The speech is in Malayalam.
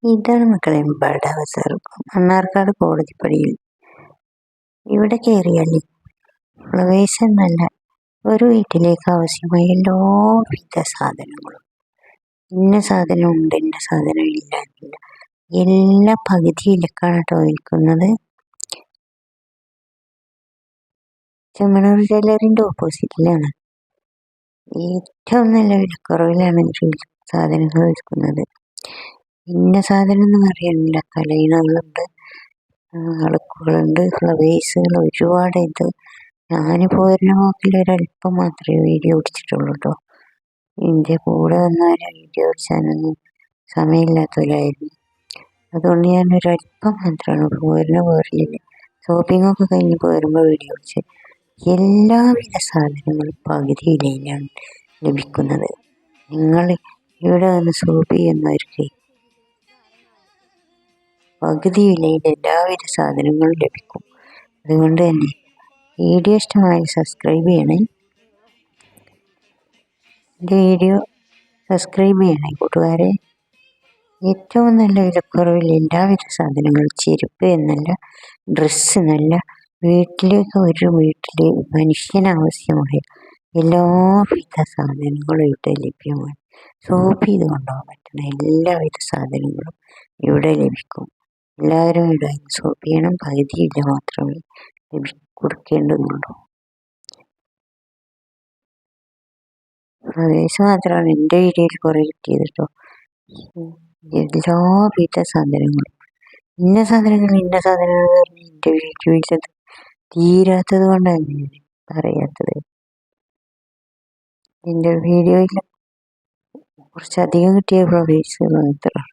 ഇതാണ് മക്കളെ ബഡ ബസാർ, മണ്ണാർക്കാട് കോടതിപ്പടിയിൽ. ഇവിടെ കയറിയാലേ ഫ്ലവേഴ്സ് എന്നല്ല, ഒരു വീട്ടിലേക്ക് ആവശ്യമായ എല്ലാവിധ സാധനങ്ങളും, ഇന്ന സാധനം ഉണ്ട് ഇന്ന സാധനം ഇല്ല എന്നില്ല, എല്ലാ പകുതിയിലേക്കാണ് കേട്ടോ വിൽക്കുന്നത്. ചെമ്മണൂർ ജ്വല്ലറിൻ്റെ ഓപ്പോസിറ്റിലാണ്. ഏറ്റവും നല്ല വിലക്കുറവിലാണ് സാധനങ്ങൾ വിൽക്കുന്നത്. ഇന്ന സാധനം എന്ന് പറയാനില്ല, തലയിണകളുണ്ട്, അളക്കുകളുണ്ട്, ഫ്ലവേഴ്സുകൾ ഒരുപാട്. ഇത് ഞാൻ പോരുന്ന പോക്കിൽ ഒരല്പം മാത്രമേ വീഡിയോ പിടിച്ചിട്ടുള്ളൂ കേട്ടോ. എൻ്റെ കൂടെ വന്നവരെ വീഡിയോ പിടിച്ചാനൊന്നും സമയമില്ലാത്തവരായിരുന്നു. അതുകൊണ്ട് ഞാൻ ഒരല്പം മാത്രമാണ് പോരുന്ന പോരലിൽ ഷോപ്പിങ്ങൊക്കെ കഴിഞ്ഞ് പോരുമ്പോൾ വീഡിയോ പിടിച്ച്. എല്ലാവിധ സാധനങ്ങളും പകുതി വിലയിലാണ് ലഭിക്കുന്നത്. നിങ്ങൾ ഇവിടെ വന്ന് ഷോപ്പ് ചെയ്യുന്നവർക്ക് പകുതി വിലയിൽ എല്ലാവിധ സാധനങ്ങളും ലഭിക്കും. അതുകൊണ്ട് തന്നെ വീഡിയോ ഇഷ്ടമായി സബ്സ്ക്രൈബ് ചെയ്യണേ. എൻ്റെ വീഡിയോ സബ്സ്ക്രൈബ് ചെയ്യണേ കൂട്ടുകാരെ. ഏറ്റവും നല്ല വിലക്കുറവിൽ എല്ലാവിധ സാധനങ്ങളും, ചെരുപ്പ് എന്നല്ല, ഡ്രസ്സ് എന്നല്ല, ഒരു വീട്ടിൽ മനുഷ്യനാവശ്യമായ എല്ലാവിധ സാധനങ്ങളും ഇവിടെ ലഭ്യമാണ്. ഷോപ്പ് ചെയ്ത് കൊണ്ടുപോകാൻ പറ്റുന്ന എല്ലാവിധ സാധനങ്ങളും ഇവിടെ ലഭിക്കും. എല്ലാവരും ഇവിടെ ഷോപ്പ് ചെയ്യണം. പകുതി വില മാത്രമേ കൊടുക്കേണ്ടതുള്ളൂ. ഫ്ലവേഴ്സ് മാത്രമാണ് എൻ്റെ വീഡിയോയിൽ കുറേ കിട്ടിയത് കേട്ടോ. എല്ലാവിധ സാധനങ്ങളും, ഇന്ന സാധനങ്ങൾ പറഞ്ഞ് എൻ്റെ വീഡിയോയിൽ തീരാത്തത് കൊണ്ടാണ് ഞാൻ പറയാത്തത്. എൻ്റെ വീഡിയോയിൽ കുറച്ചധികം കിട്ടിയ ഫ്ലവേഴ്സ് മാത്രമാണ്.